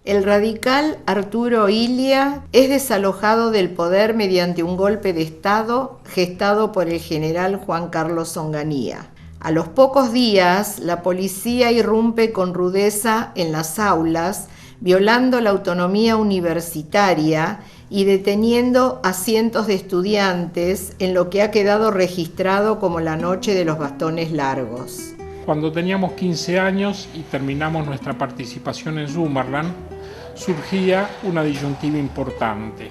El radical Arturo Illia es desalojado del poder mediante un golpe de Estado gestado por el general Juan Carlos Onganía. A los pocos días, la policía irrumpe con rudeza en las aulas, violando la autonomía universitaria y deteniendo a cientos de estudiantes en lo que ha quedado registrado como la noche de los bastones largos. Cuando teníamos 15 años y terminamos nuestra participación en Summerland, surgía una disyuntiva importante.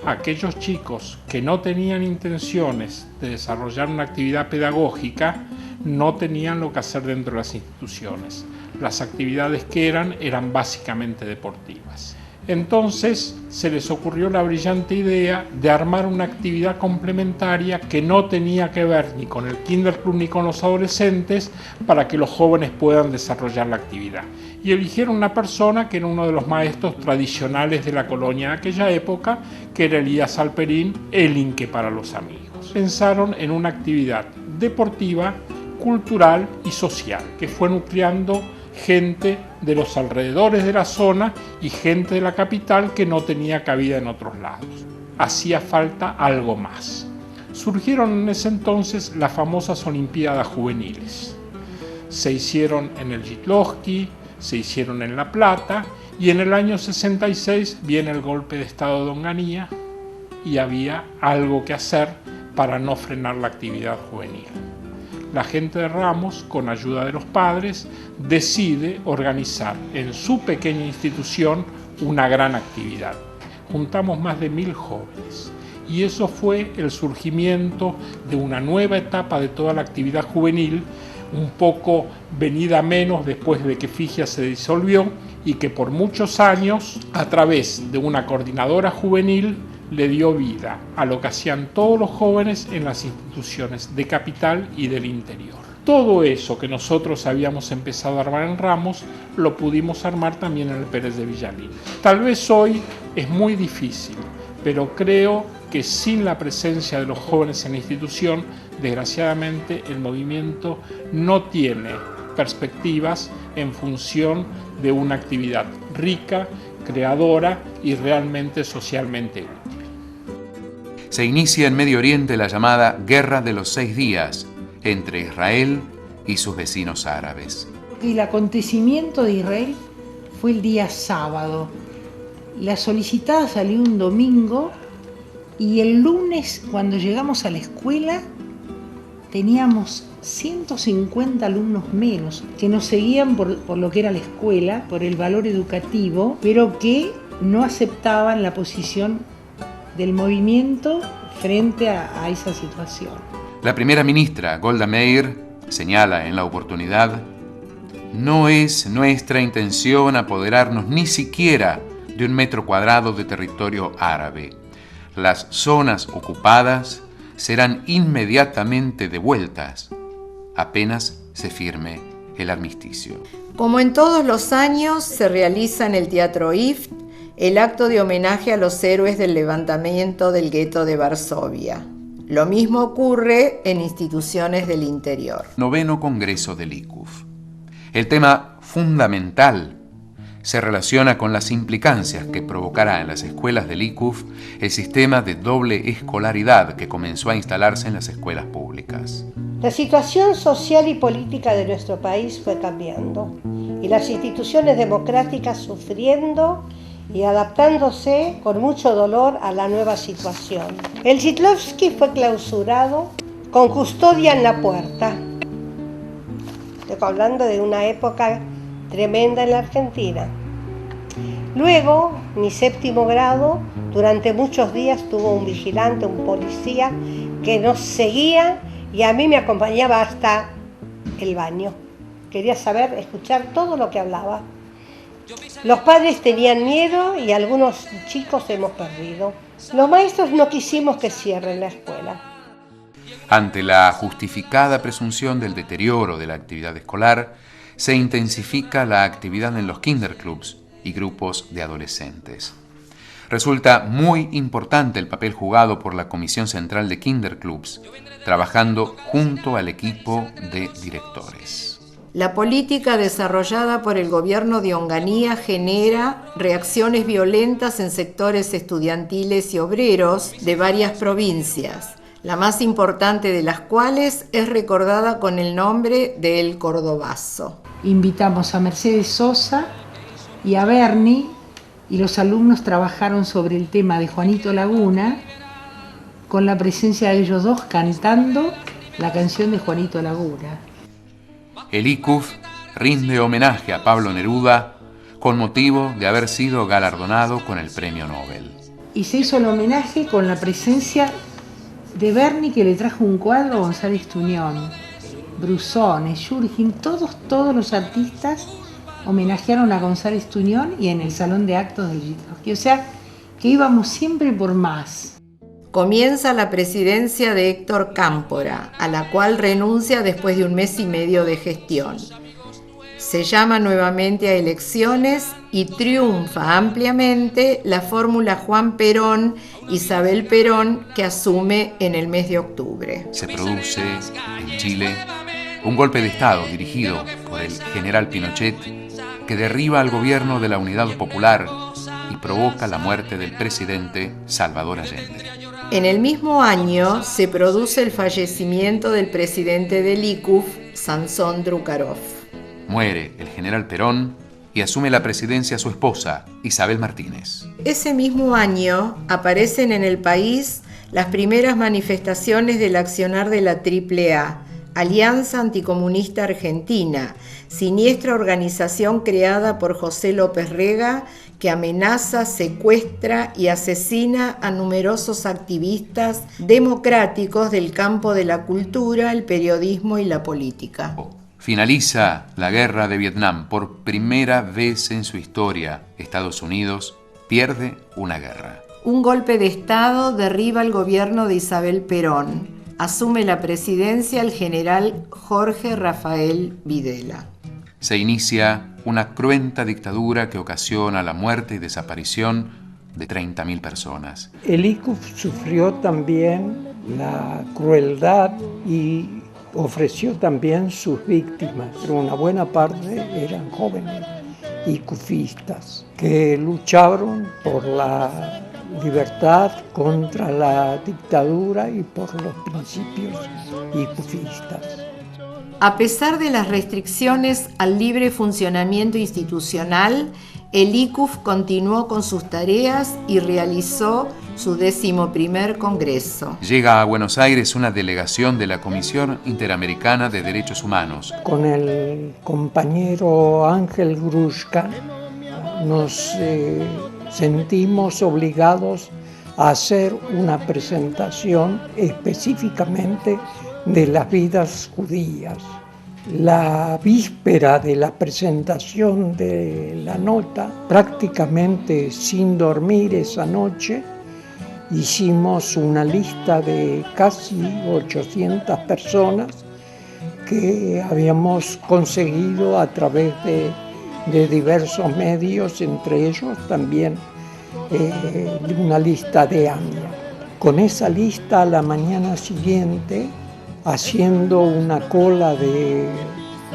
Aquellos chicos que no tenían intenciones de desarrollar una actividad pedagógica no tenían lo que hacer dentro de las instituciones. Las actividades que eran básicamente deportivas. Entonces se les ocurrió la brillante idea de armar una actividad complementaria que no tenía que ver ni con el Kinderclub ni con los adolescentes para que los jóvenes puedan desarrollar la actividad. Y eligieron una persona que era uno de los maestros tradicionales de la colonia de aquella época, que era Elías Alperín, el Inque para los amigos. Pensaron en una actividad deportiva, cultural y social, que fue nucleando gente de los alrededores de la zona y gente de la capital que no tenía cabida en otros lados. Hacía falta algo más. Surgieron en ese entonces las famosas Olimpiadas Juveniles. Se hicieron en el Jitlovsky, se hicieron en La Plata, y en el año 66 viene el golpe de Estado de Onganía y había algo que hacer para no frenar la actividad juvenil. La gente de Ramos, con ayuda de los padres, decide organizar en su pequeña institución una gran actividad. Juntamos más de 1000 jóvenes y eso fue el surgimiento de una nueva etapa de toda la actividad juvenil, un poco venida menos después de que Figia se disolvió y que por muchos años, a través de una coordinadora juvenil, le dio vida a lo que hacían todos los jóvenes en las instituciones de capital y del interior. Todo eso que nosotros habíamos empezado a armar en Ramos, lo pudimos armar también en el Pérez de Villalín. Tal vez hoy es muy difícil, pero creo que sin la presencia de los jóvenes en la institución, desgraciadamente el movimiento no tiene perspectivas en función de una actividad rica, creadora y realmente socialmente útil. Se inicia en Medio Oriente la llamada Guerra de los 6 días entre Israel y sus vecinos árabes. El acontecimiento de Israel fue el día sábado. La solicitada salió un domingo y el lunes, cuando llegamos a la escuela, teníamos 150 alumnos menos que nos seguían por lo que era la escuela, por el valor educativo, pero que no aceptaban la posición del movimiento frente a esa situación. La primera ministra, Golda Meir, señala en la oportunidad: no es nuestra intención apoderarnos ni siquiera de 1 metro cuadrado de territorio árabe. Las zonas ocupadas serán inmediatamente devueltas apenas se firme el armisticio. Como en todos los años, se realiza en el Teatro IFT el acto de homenaje a los héroes del levantamiento del gueto de Varsovia. Lo mismo ocurre en instituciones del interior. 9º Congreso del ICUF. El tema fundamental se relaciona con las implicancias que provocará en las escuelas del ICUF el sistema de doble escolaridad que comenzó a instalarse en las escuelas públicas. La situación social y política de nuestro país fue cambiando y las instituciones democráticas sufriendo y adaptándose con mucho dolor a la nueva situación. El Jitlovsky fue clausurado con custodia en la puerta. Estoy hablando de una época tremenda en la Argentina. Luego, mi 7º grado, durante muchos días tuvo un vigilante, un policía, que nos seguía y a mí me acompañaba hasta el baño. Quería saber, escuchar todo lo que hablaba. Los padres tenían miedo y algunos chicos hemos perdido. Los maestros no quisimos que cierren la escuela. Ante la justificada presunción del deterioro de la actividad escolar, se intensifica la actividad en los kinderclubs y grupos de adolescentes. Resulta muy importante el papel jugado por la Comisión Central de Kinderclubs, trabajando junto al equipo de directores. La política desarrollada por el gobierno de Onganía genera reacciones violentas en sectores estudiantiles y obreros de varias provincias, la más importante de las cuales es recordada con el nombre de El Cordobazo. Invitamos a Mercedes Sosa y a Berni, y los alumnos trabajaron sobre el tema de Juanito Laguna, con la presencia de ellos dos cantando la canción de Juanito Laguna. El ICUF rinde homenaje a Pablo Neruda con motivo de haber sido galardonado con el Premio Nobel. Y se hizo el homenaje con la presencia de Berni, que le trajo un cuadro a González Tuñón, Brusone, Yurgin, todos los artistas homenajearon a González Tuñón y en el Salón de Actos del Liturgia. O sea, que íbamos siempre por más. Comienza la presidencia de Héctor Cámpora, a la cual renuncia después de 1 mes y medio de gestión. Se llama nuevamente a elecciones y triunfa ampliamente la fórmula Juan Perón, Isabel Perón, que asume en el mes de octubre. Se produce en Chile un golpe de Estado dirigido por el general Pinochet que derriba al gobierno de la Unidad Popular y provoca la muerte del presidente Salvador Allende. En el mismo año se produce el fallecimiento del presidente del ICUF, Sansón Drukarov. Muere el general Perón y asume la presidencia su esposa, Isabel Martínez. Ese mismo año aparecen en el país las primeras manifestaciones del accionar de la AAA, Alianza Anticomunista Argentina, siniestra organización creada por José López Rega, que amenaza, secuestra y asesina a numerosos activistas democráticos del campo de la cultura, el periodismo y la política. Finaliza la guerra de Vietnam. Por primera vez en su historia, Estados Unidos pierde una guerra. Un golpe de Estado derriba el gobierno de Isabel Perón. Asume la presidencia el general Jorge Rafael Videla. Se inicia una cruenta dictadura que ocasiona la muerte y desaparición de 30.000 personas. El ICUF sufrió también la crueldad y ofreció también sus víctimas, pero una buena parte eran jóvenes icufistas que lucharon por la libertad contra la dictadura y por los principios icufistas. A pesar de las restricciones al libre funcionamiento institucional, el ICUF continuó con sus tareas y realizó su 11º Congreso. Llega a Buenos Aires una delegación de la Comisión Interamericana de Derechos Humanos. Con el compañero Ángel Grushka nos sentimos obligados a hacer una presentación específicamente de las vidas judías. La víspera de la presentación de la nota, prácticamente sin dormir esa noche, hicimos una lista de casi 800 personas que habíamos conseguido a través de diversos medios, entre ellos también una lista de AMIA. Con esa lista, a la mañana siguiente, haciendo una cola de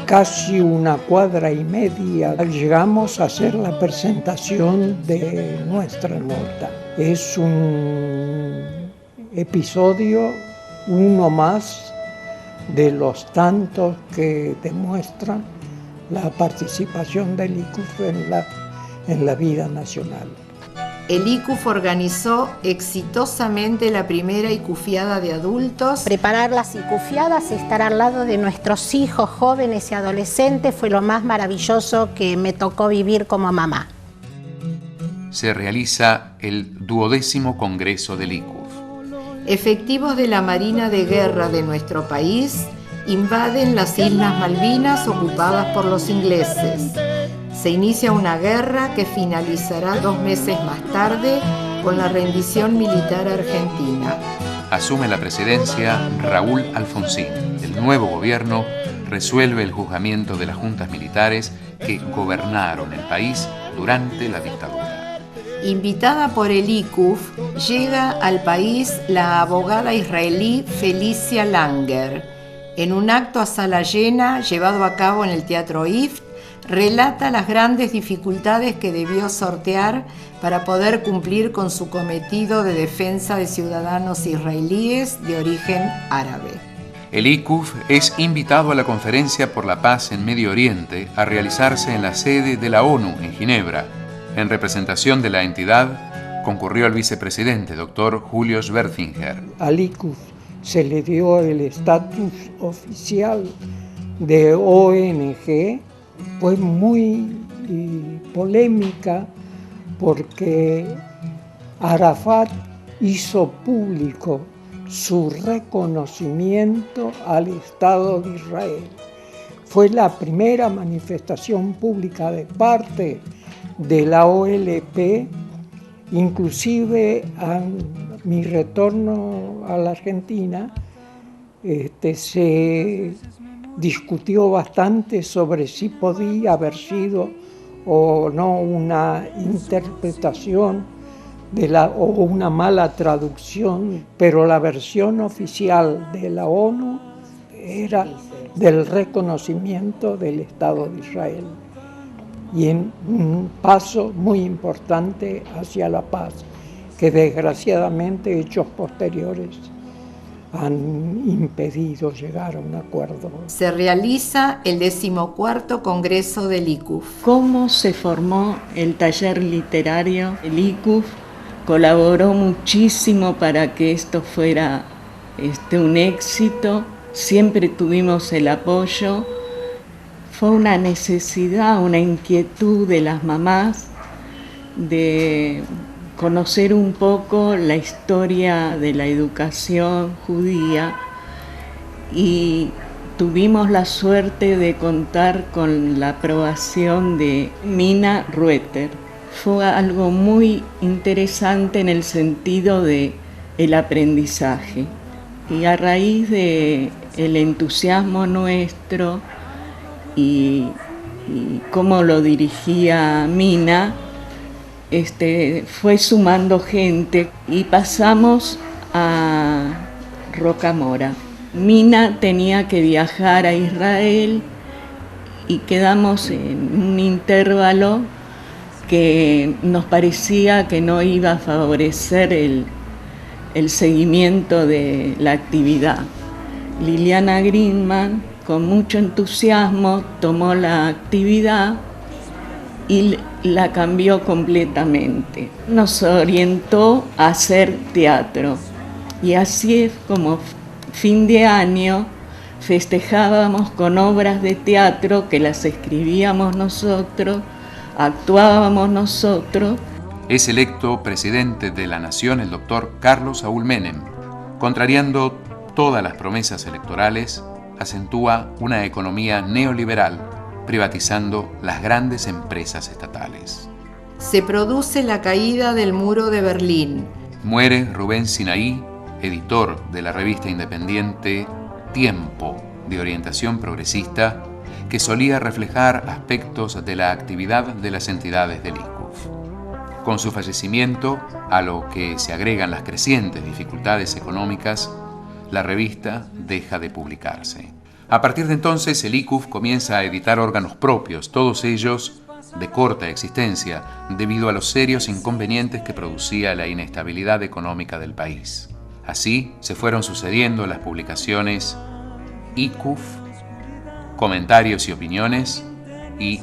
casi 1,5 cuadras, llegamos a hacer la presentación de nuestra nota. Es un episodio, uno más de los tantos que demuestran la participación del ICUF en la vida nacional. El ICUF organizó exitosamente la primera icufiada de adultos. Preparar las icufiadas, estar al lado de nuestros hijos, jóvenes y adolescentes, fue lo más maravilloso que me tocó vivir como mamá. Se realiza el 12º Congreso del ICUF. Efectivos de la Marina de Guerra de nuestro país invaden las Islas Malvinas ocupadas por los ingleses. Se inicia una guerra que finalizará 2 meses más tarde con la rendición militar argentina. Asume la presidencia Raúl Alfonsín. El nuevo gobierno resuelve el juzgamiento de las juntas militares que gobernaron el país durante la dictadura. Invitada por el ICUF, llega al país la abogada israelí Felicia Langer. En un acto a sala llena, llevado a cabo en el Teatro IFT, relata las grandes dificultades que debió sortear para poder cumplir con su cometido de defensa de ciudadanos israelíes de origen árabe. El ICUF es invitado a la Conferencia por la Paz en Medio Oriente a realizarse en la sede de la ONU en Ginebra. En representación de la entidad concurrió el vicepresidente, doctor Julio Schwertfinger. Al ICUF se le dio el estatus oficial de ONG. Fue muy polémica porque Arafat hizo público su reconocimiento al Estado de Israel. Fue la primera manifestación pública de parte de la OLP, inclusive a mi retorno a la Argentina, se discutió bastante sobre si podía haber sido o no una interpretación o una mala traducción, pero la versión oficial de la ONU era del reconocimiento del Estado de Israel y en un paso muy importante hacia la paz, que desgraciadamente hechos posteriores han impedido llegar a un acuerdo. Se realiza el 14º Congreso del ICUF. ¿Cómo se formó el taller literario? El ICUF colaboró muchísimo para que esto fuera un éxito. Siempre tuvimos el apoyo. Fue una necesidad, una inquietud de las mamás de conocer un poco la historia de la educación judía, y tuvimos la suerte de contar con la aprobación de Mina Rueter. Fue algo muy interesante en el sentido de el aprendizaje, y a raíz de el entusiasmo nuestro y cómo lo dirigía Mina, fue sumando gente y pasamos a Rocamora. Mina tenía que viajar a Israel y quedamos en un intervalo que nos parecía que no iba a favorecer el seguimiento de la actividad. Liliana Greenman, con mucho entusiasmo, tomó la actividad y la cambió completamente. Nos orientó a hacer teatro, y así es como fin de año festejábamos con obras de teatro que las escribíamos nosotros, actuábamos nosotros. Es electo presidente de la Nación el doctor Carlos Saúl Menem. Contrariando todas las promesas electorales, acentúa una economía neoliberal, privatizando las grandes empresas estatales. Se produce la caída del muro de Berlín. Muere Rubén Sinaí, editor de la revista independiente Tiempo, de orientación progresista, que solía reflejar aspectos de la actividad de las entidades del ICUF. Con su fallecimiento, a lo que se agregan las crecientes dificultades económicas, la revista deja de publicarse. A partir de entonces, el ICUF comienza a editar órganos propios, todos ellos de corta existencia, debido a los serios inconvenientes que producía la inestabilidad económica del país. Así se fueron sucediendo las publicaciones ICUF, Comentarios y Opiniones y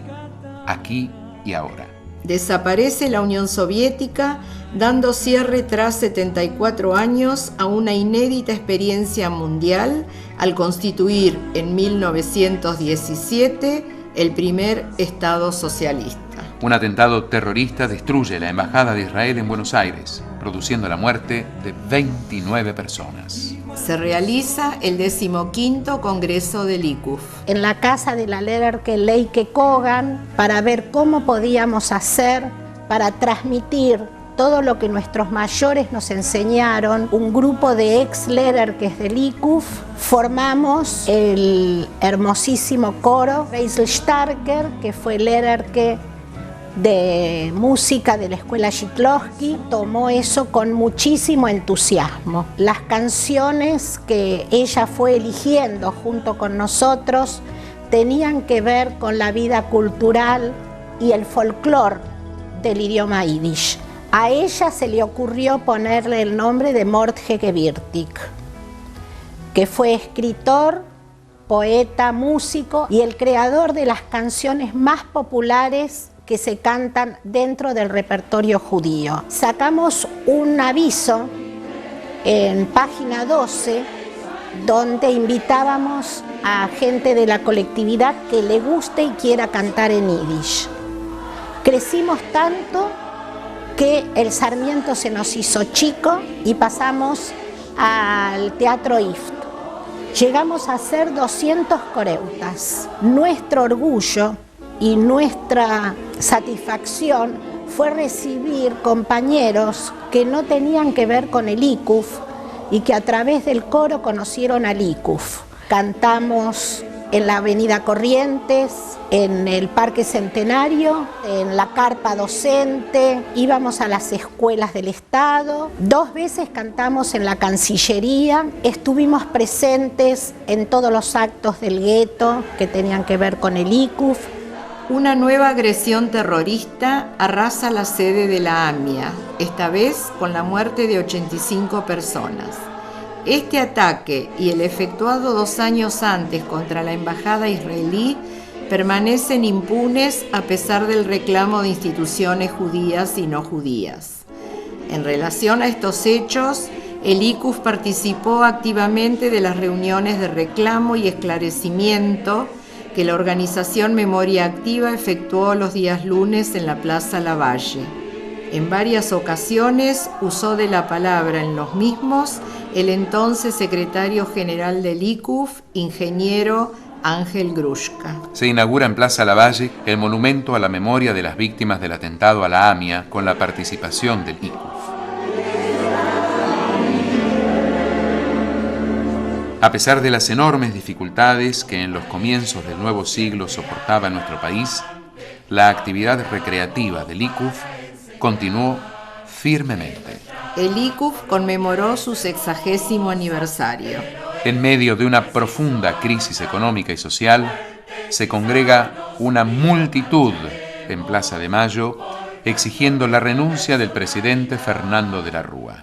Aquí y Ahora. Desaparece la Unión Soviética, dando cierre tras 74 años a una inédita experiencia mundial al constituir en 1917 el primer Estado socialista. Un atentado terrorista destruye la Embajada de Israel en Buenos Aires, produciendo la muerte de 29 personas. Se realiza el 15º Congreso del ICUF. En la casa de la Lerke Leike Kogan, para ver cómo podíamos hacer para transmitir todo lo que nuestros mayores nos enseñaron. Un grupo de ex-Lerkes del ICUF formamos el hermosísimo coro Reisel Starker, que fue Lerke de música de la escuela Chiklovsky tomó eso con muchísimo entusiasmo. Las canciones que ella fue eligiendo junto con nosotros tenían que ver con la vida cultural y el folclore del idioma yiddish. A ella se le ocurrió ponerle el nombre de Mort Hegebirtik, que fue escritor, poeta, músico y el creador de las canciones más populares que se cantan dentro del repertorio judío. Sacamos un aviso en página 12 donde invitábamos a gente de la colectividad que le guste y quiera cantar en yiddish. Crecimos tanto que el Sarmiento se nos hizo chico y pasamos al Teatro IFT. Llegamos a ser 200 coreutas. Nuestro orgullo y nuestra satisfacción fue recibir compañeros que no tenían que ver con el ICUF y que a través del coro conocieron al ICUF. Cantamos en la Avenida Corrientes, en el Parque Centenario, en la carpa docente, íbamos a las escuelas del Estado, 2 veces cantamos en la Cancillería, estuvimos presentes en todos los actos del gueto que tenían que ver con el ICUF. Una nueva agresión terrorista arrasa la sede de la AMIA, esta vez con la muerte de 85 personas. Este ataque y el efectuado 2 años antes contra la embajada israelí permanecen impunes a pesar del reclamo de instituciones judías y no judías. En relación a estos hechos, el ICUF participó activamente de las reuniones de reclamo y esclarecimiento que la organización Memoria Activa efectuó los días lunes en la Plaza Lavalle. En varias ocasiones usó de la palabra en los mismos el entonces secretario general del ICUF, ingeniero Ángel Grushka. Se inaugura en Plaza Lavalle el monumento a la memoria de las víctimas del atentado a la AMIA con la participación del ICUF. A pesar de las enormes dificultades que en los comienzos del nuevo siglo soportaba nuestro país, la actividad recreativa del ICUF continuó firmemente. El ICUF conmemoró su 60º aniversario. En medio de una profunda crisis económica y social, se congrega una multitud en Plaza de Mayo exigiendo la renuncia del presidente Fernando de la Rúa.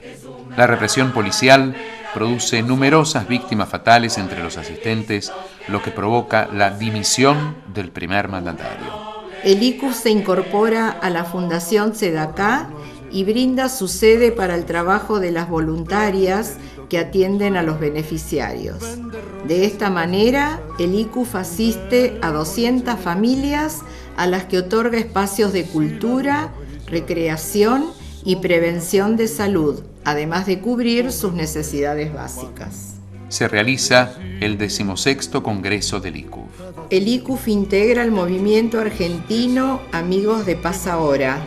La represión policial produce numerosas víctimas fatales entre los asistentes, lo que provoca la dimisión del primer mandatario. El ICUF se incorpora a la Fundación Tzedakah y brinda su sede para el trabajo de las voluntarias que atienden a los beneficiarios. De esta manera, el ICUF asiste a 200 familias a las que otorga espacios de cultura, recreación y prevención de salud, además de cubrir sus necesidades básicas. Se realiza el 16º Congreso del ICUF. El ICUF integra el movimiento argentino Amigos de Paz Ahora,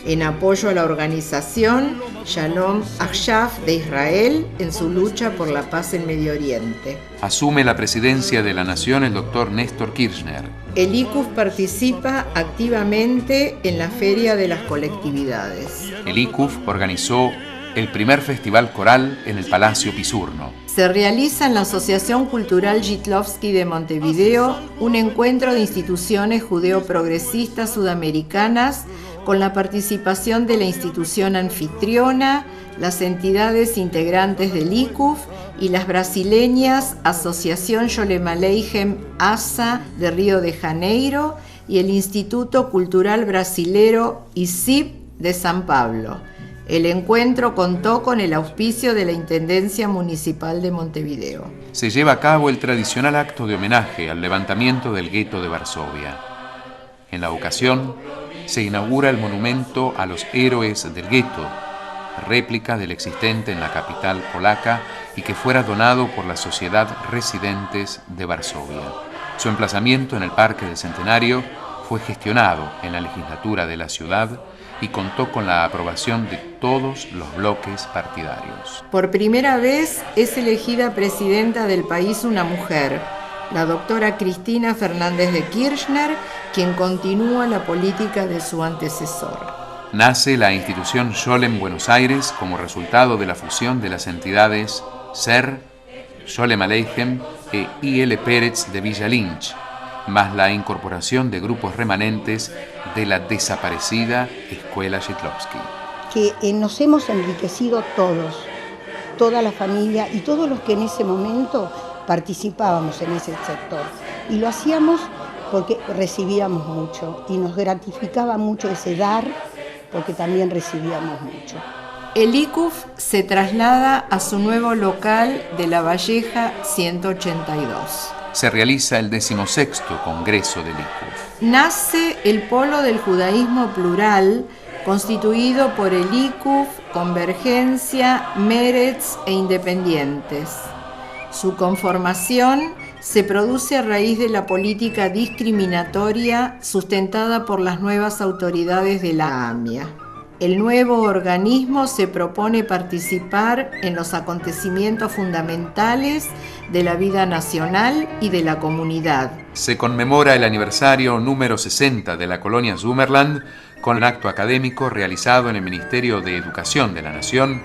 en apoyo a la organización Shalom Achshav de Israel en su lucha por la paz en Medio Oriente. Asume la presidencia de la Nación el doctor Néstor Kirchner. El ICUF participa activamente en la Feria de las Colectividades. El ICUF organizó el primer festival coral en el Palacio Pisurno. Se realiza en la Asociación Cultural Chiklovsky de Montevideo un encuentro de instituciones judeo-progresistas sudamericanas con la participación de la institución anfitriona, las entidades integrantes del ICUF y las brasileñas Asociación Sholem Aleichem ASA de Río de Janeiro y el Instituto Cultural Brasilero ICIP de San Pablo. El encuentro contó con el auspicio de la Intendencia Municipal de Montevideo. Se lleva a cabo el tradicional acto de homenaje al levantamiento del gueto de Varsovia. En la ocasión, se inaugura el monumento a los héroes del gueto, réplica del existente en la capital polaca y que fuera donado por la Sociedad Residentes de Varsovia. Su emplazamiento en el Parque del Centenario fue gestionado en la legislatura de la ciudad y contó con la aprobación de todos los bloques partidarios. Por primera vez es elegida presidenta del país una mujer, la doctora Cristina Fernández de Kirchner, quien continúa la política de su antecesor. Nace la institución Scholem Buenos Aires como resultado de la fusión de las entidades SER, Scholem Aleichem e I.L. Pérez de Villa Lynch, más la incorporación de grupos remanentes de la desaparecida Escuela Shetlovsky. Que nos hemos enriquecido todos, toda la familia y todos los que en ese momento participábamos en ese sector. Y lo hacíamos porque recibíamos mucho y nos gratificaba mucho ese dar, porque también recibíamos mucho. El ICUF se traslada a su nuevo local de La Valleja 182. Se realiza el 16º Congreso del ICUF. Nace el Polo del Judaísmo Plural, constituido por el ICUF, Convergencia, Meretz e Independientes. Su conformación se produce a raíz de la política discriminatoria sustentada por las nuevas autoridades de la AMIA. El nuevo organismo se propone participar en los acontecimientos fundamentales de la vida nacional y de la comunidad. Se conmemora el aniversario número 60 de la colonia Summerland con un acto académico realizado en el Ministerio de Educación de la Nación,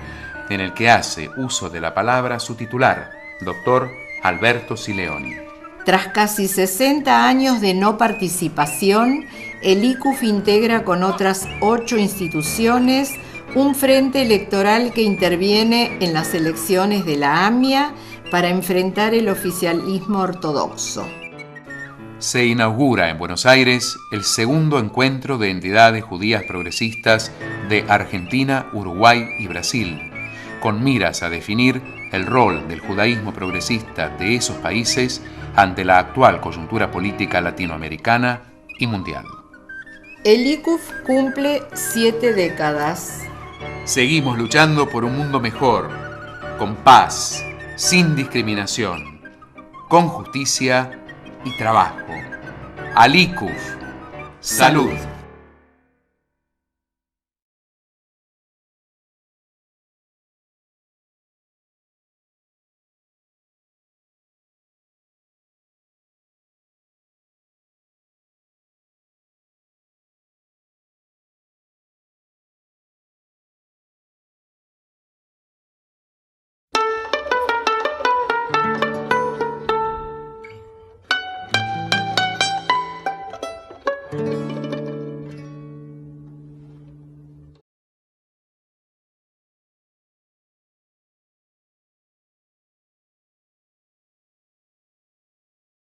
en el que hace uso de la palabra su titular, doctor Alberto Sileoni. Tras casi 60 años de no participación, el ICUF integra con otras 8 instituciones un frente electoral que interviene en las elecciones de la AMIA para enfrentar el oficialismo ortodoxo. Se inaugura en Buenos Aires el segundo encuentro de entidades judías progresistas de Argentina, Uruguay y Brasil, con miras a definir el rol del judaísmo progresista de esos países ante la actual coyuntura política latinoamericana y mundial. El ICUF cumple 7 décadas. Seguimos luchando por un mundo mejor, con paz, sin discriminación, con justicia y trabajo. Al ICUF, salud.